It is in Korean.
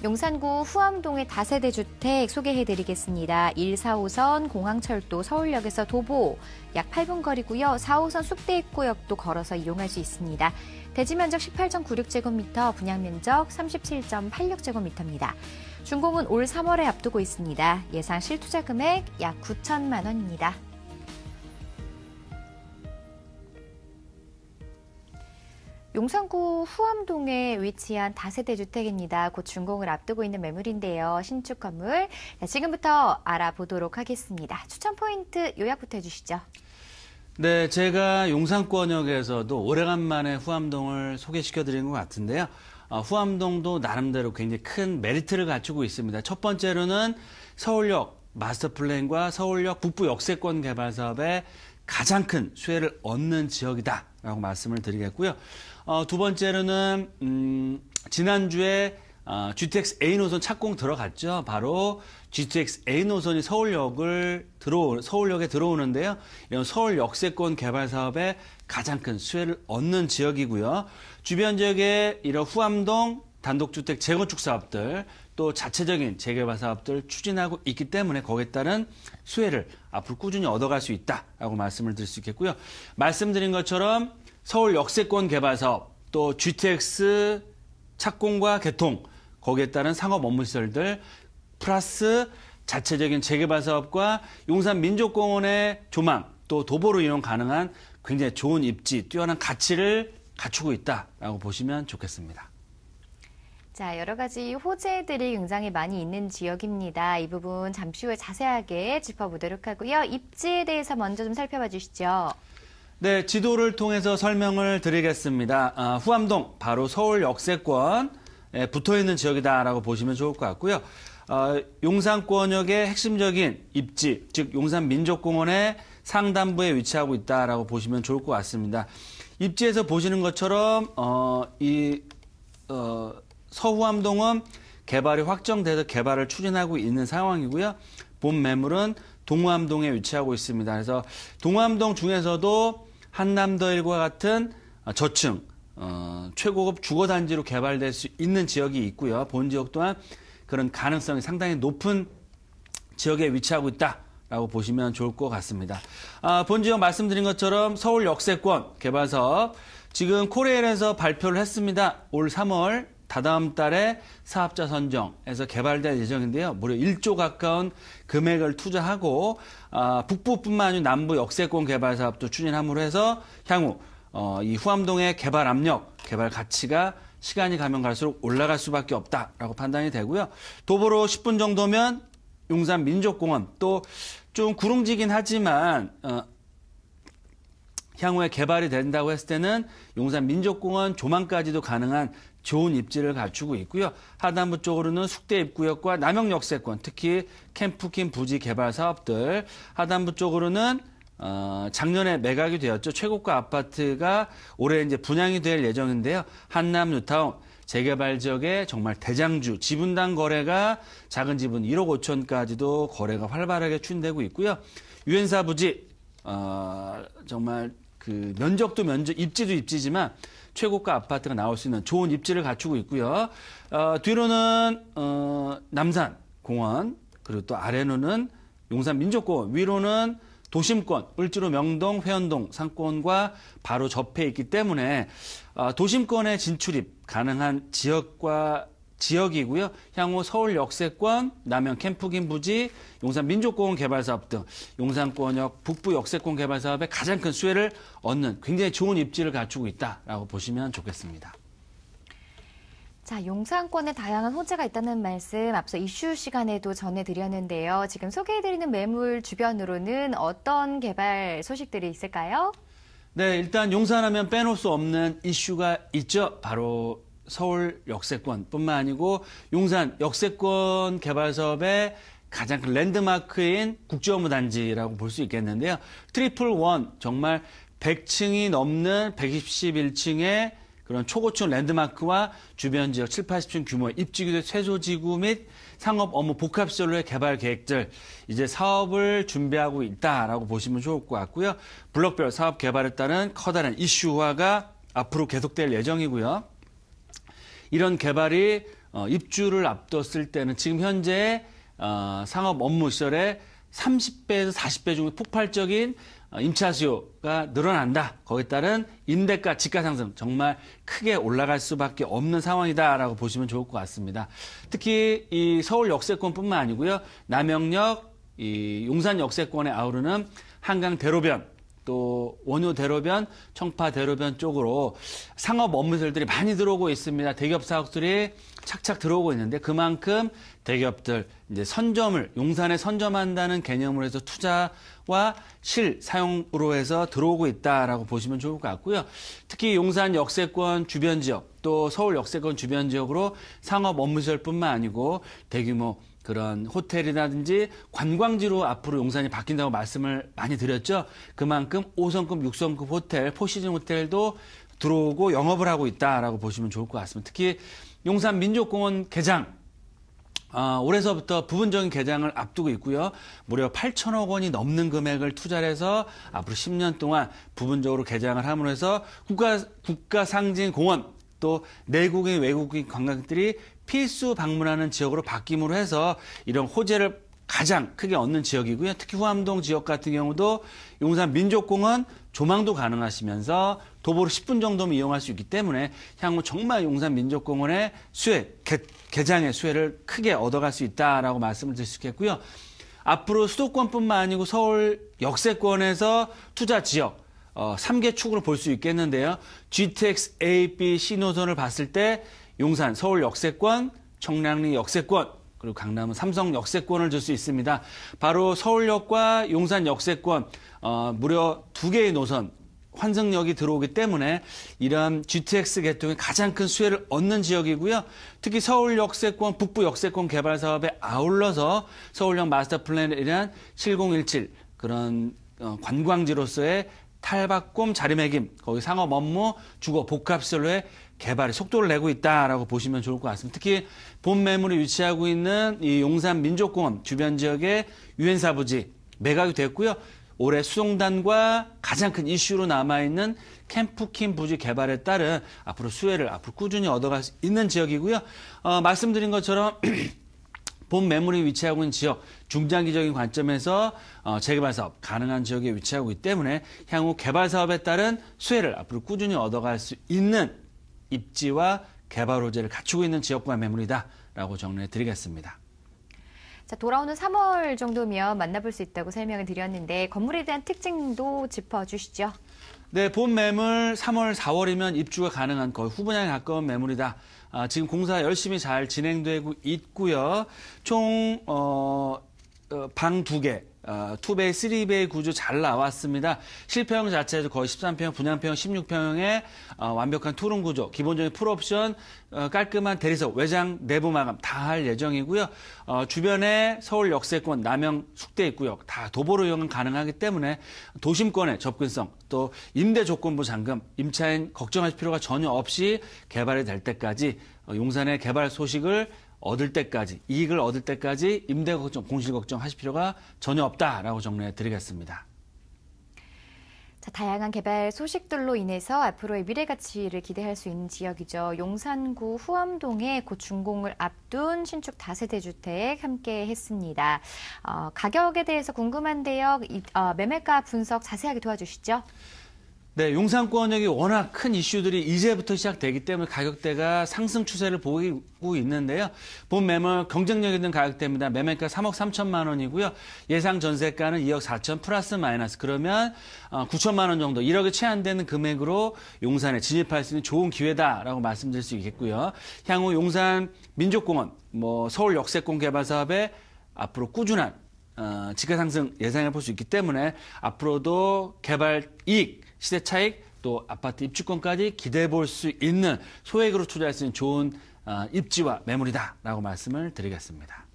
용산구 후암동의 다세대 주택 소개해드리겠습니다. 1, 4호선 공항철도 서울역에서 도보 약 8분 거리고요. 4호선 숙대입구역도 걸어서 이용할 수 있습니다. 대지 면적 18.96제곱미터, 분양 면적 37.86제곱미터입니다. 준공은 올 3월에 앞두고 있습니다. 예상 실투자 금액 약 9천만 원입니다. 용산구 후암동에 위치한 다세대 주택입니다. 곧 준공을 앞두고 있는 매물인데요. 신축 건물. 지금부터 알아보도록 하겠습니다. 추천 포인트 요약부터 해주시죠. 네, 제가 용산권역에서도 오래간만에 후암동을 소개시켜드린 것 같은데요. 후암동도 나름대로 굉장히 큰 메리트를 갖추고 있습니다. 첫 번째로는 서울역 마스터 플랜과 서울역 북부 역세권 개발 사업에 가장 큰 수혜를 얻는 지역이다라고 말씀을 드리겠고요. 두 번째로는 지난주에 GTX A 노선 착공 들어갔죠. 바로 GTX A 노선이 서울역에 들어오는데요. 이런 서울 역세권 개발 사업에 가장 큰 수혜를 얻는 지역이고요. 주변 지역에 이런 후암동 단독주택 재건축 사업들, 또 자체적인 재개발 사업들 추진하고 있기 때문에 거기에 따른 수혜를 앞으로 꾸준히 얻어갈 수 있다라고 말씀을 드릴 수 있겠고요. 말씀드린 것처럼 서울 역세권 개발 사업, 또 GTX 착공과 개통, 거기에 따른 상업 업무 시설들, 플러스 자체적인 재개발 사업과 용산 민족공원의 조망, 또 도보로 이용 가능한 굉장히 좋은 입지, 뛰어난 가치를 갖추고 있다라고 보시면 좋겠습니다. 자, 여러 가지 호재들이 굉장히 많이 있는 지역입니다. 이 부분 잠시 후에 자세하게 짚어보도록 하고요. 입지에 대해서 먼저 좀 살펴봐 주시죠. 네, 지도를 통해서 설명을 드리겠습니다. 후암동, 바로 서울 역세권에 붙어있는 지역이다라고 보시면 좋을 것 같고요. 용산권역의 핵심적인 입지, 즉 용산 민족공원의 상단부에 위치하고 있다라고 보시면 좋을 것 같습니다. 입지에서 보시는 것처럼 서후암동은 개발이 확정돼서 개발을 추진하고 있는 상황이고요. 본 매물은 동후암동에 위치하고 있습니다. 그래서 동후암동 중에서도 한남더일과 같은 저층, 최고급 주거단지로 개발될 수 있는 지역이 있고요. 본 지역 또한 그런 가능성이 상당히 높은 지역에 위치하고 있다라고 보시면 좋을 것 같습니다. 본 지역 말씀드린 것처럼 서울 역세권 개발 사업, 지금 코레일에서 발표를 했습니다. 올 3월 다다음 달에 사업자 선정해서 개발될 예정인데요. 무려 1조 가까운 금액을 투자하고 북부뿐만 아니라 남부 역세권 개발 사업도 추진함으로 해서 향후 이 후암동의 개발 압력, 개발 가치가 시간이 가면 갈수록 올라갈 수밖에 없다라고 판단이 되고요. 도보로 10분 정도면 용산 민족공원, 또 좀 구릉지긴 하지만 향후에 개발이 된다고 했을 때는 용산 민족공원 조망까지도 가능한 좋은 입지를 갖추고 있고요. 하단부 쪽으로는 숙대 입구역과 남영 역세권, 특히 캠프킨 부지 개발 사업들, 하단부 쪽으로는 작년에 매각이 되었죠. 최고가 아파트가 올해 이제 분양이 될 예정인데요. 한남 뉴타운 재개발 지역의 정말 대장주, 지분당 거래가 작은 지분 1억 5천까지도 거래가 활발하게 추진되고 있고요. 유엔사 부지 정말 그 면적도 입지도 입지지만 최고가 아파트가 나올 수 있는 좋은 입지를 갖추고 있고요. 뒤로는 남산 공원, 그리고 또 아래로는 용산 민족공원, 위로는 도심권, 을지로 명동, 회원동 상권과 바로 접해 있기 때문에 도심권에 진출입 가능한 지역이고요. 향후 서울 역세권, 남영 캠프긴 부지, 용산 민족공원 개발 사업 등 용산권역 북부 역세권 개발 사업에 가장 큰 수혜를 얻는 굉장히 좋은 입지를 갖추고 있다라고 보시면 좋겠습니다. 자, 용산권에 다양한 호재가 있다는 말씀 앞서 이슈 시간에도 전해드렸는데요. 지금 소개해드리는 매물 주변으로는 어떤 개발 소식들이 있을까요? 네, 일단 용산하면 빼놓을 수 없는 이슈가 있죠. 바로 서울 역세권뿐만 아니고 용산 역세권 개발 사업의 가장 큰 랜드마크인 국제업무단지라고 볼 수 있겠는데요. 트리플 원, 정말 100층이 넘는 121층의 그런 초고층 랜드마크와 주변 지역 7, 80층 규모의 입지구대 최소지구 및 상업 업무 복합시설로의 개발 계획들, 이제 사업을 준비하고 있다라고 보시면 좋을 것 같고요. 블록별 사업 개발에 따른 커다란 이슈화가 앞으로 계속될 예정이고요. 이런 개발이 입주를 앞뒀을 때는 지금 현재 상업 업무 시설의 30배에서 40배 정도 폭발적인 임차 수요가 늘어난다. 거기에 따른 임대가, 지가 상승 정말 크게 올라갈 수밖에 없는 상황이다라고 보시면 좋을 것 같습니다. 특히 이 서울 역세권뿐만 아니고요. 남영역, 이 용산 역세권에 아우르는 한강 대로변, 또 원효 대로변, 청파 대로변 쪽으로 상업 업무들이 많이 들어오고 있습니다. 대기업 사업들이 착착 들어오고 있는데 그만큼 대기업들 이제 선점을 용산에 선점한다는 개념으로 해서 투자와 실사용으로 해서 들어오고 있다라고 보시면 좋을 것 같고요. 특히 용산 역세권 주변 지역 또 서울 역세권 주변 지역으로 상업 업무시설뿐만 아니고 대규모 그런 호텔이라든지 관광지로 앞으로 용산이 바뀐다고 말씀을 많이 드렸죠. 그만큼 5성급, 6성급 호텔, 포시즌 호텔도 들어오고 영업을 하고 있다라고 보시면 좋을 것 같습니다. 특히 용산 민족공원 개장, 올해서부터 부분적인 개장을 앞두고 있고요. 무려 8천억 원이 넘는 금액을 투자를 해서 앞으로 10년 동안 부분적으로 개장을 함으로 해서 국가 상징 공원 또 내국인 외국인 관광객들이 필수 방문하는 지역으로 바뀜으로 해서 이런 호재를 가장 크게 얻는 지역이고요. 특히 후암동 지역 같은 경우도 용산 민족공원 조망도 가능하시면서 도보로 10분 정도면 이용할 수 있기 때문에 향후 정말 용산 민족공원의 수혜, 개장의 수혜를 크게 얻어갈 수 있다라고 말씀을 드릴 수 있겠고요. 앞으로 수도권뿐만 아니고 서울 역세권에서 투자 지역 3개 축으로 볼 수 있겠는데요. GTX A, B, C 노선을 봤을 때 용산, 서울 역세권, 청량리 역세권, 그리고 강남은 삼성 역세권을 줄 수 있습니다. 바로 서울역과 용산 역세권 무려 2개의 노선, 환승역이 들어오기 때문에 이러한 GTX 계통의 가장 큰 수혜를 얻는 지역이고요. 특히 서울 역세권, 북부 역세권 개발 사업에 아울러서 서울역 마스터 플랜이란 7017 그런 관광지로서의 탈바꿈, 자리매김, 거기 상업 업무, 주거, 복합시설로의 개발에 속도를 내고 있다라고 보시면 좋을 것 같습니다. 특히 본 매물이 위치하고 있는 이 용산 민족공원 주변 지역의 유엔사 부지 매각이 됐고요. 올해 수송단과 가장 큰 이슈로 남아있는 캠프킴 부지 개발에 따른 앞으로 수혜를 앞으로 꾸준히 얻어갈 수 있는 지역이고요. 말씀드린 것처럼 본 매물이 위치하고 있는 지역, 중장기적인 관점에서 재개발 사업 가능한 지역에 위치하고 있기 때문에 향후 개발 사업에 따른 수혜를 앞으로 꾸준히 얻어갈 수 있는 입지와 개발 호재를 갖추고 있는 지역과 매물이다라고 정리해 드리겠습니다. 자, 돌아오는 3월 정도면 만나볼 수 있다고 설명을 드렸는데 건물에 대한 특징도 짚어주시죠. 네, 본 매물 3월, 4월이면 입주가 가능한 거의 후분양에 가까운 매물이다. 지금 공사 열심히 잘 진행되고 있고요. 총 방 2개, 2베이, 3베이 구조 잘 나왔습니다. 실평형 자체도 거의 13평형, 분양평형 16평형의 완벽한 투룸 구조, 기본적인 풀옵션, 깔끔한 대리석, 외장, 내부 마감 다 할 예정이고요. 주변에 서울 역세권, 남영 숙대입구역 다 도보로 이용 가능하기 때문에 도심권의 접근성, 또 임대 조건부 잔금, 임차인 걱정하실 필요가 전혀 없이 개발이 될 때까지 용산의 개발 소식을 얻을 때까지, 이익을 얻을 때까지 임대 걱정, 공실 걱정하실 필요가 전혀 없다라고 정리해 드리겠습니다. 자, 다양한 개발 소식들로 인해서 앞으로의 미래 가치를 기대할 수 있는 지역이죠. 용산구 후암동에 곧 준공을 앞둔 신축 다세대 주택 함께 했습니다. 가격에 대해서 궁금한데요. 매매가 분석 자세하게 도와주시죠. 네, 용산권역이 워낙 큰 이슈들이 이제부터 시작되기 때문에 가격대가 상승 추세를 보이고 있는데요. 본 매물 경쟁력 있는 가격대입니다. 매매가 3억 3천만 원이고요. 예상 전세가는 2억 4천 플러스 마이너스. 그러면 9천만 원 정도, 1억에 채 안 되는 금액으로 용산에 진입할 수 있는 좋은 기회다라고 말씀드릴 수 있겠고요. 향후 용산 민족공원, 서울 역세권 개발 사업에 앞으로 꾸준한 지가 상승 예상해 볼 수 있기 때문에 앞으로도 개발 이익, 시세 차익, 또 아파트 입주권까지 기대해 볼 수 있는 소액으로 투자할 수 있는 좋은 입지와 매물이다라고 말씀을 드리겠습니다.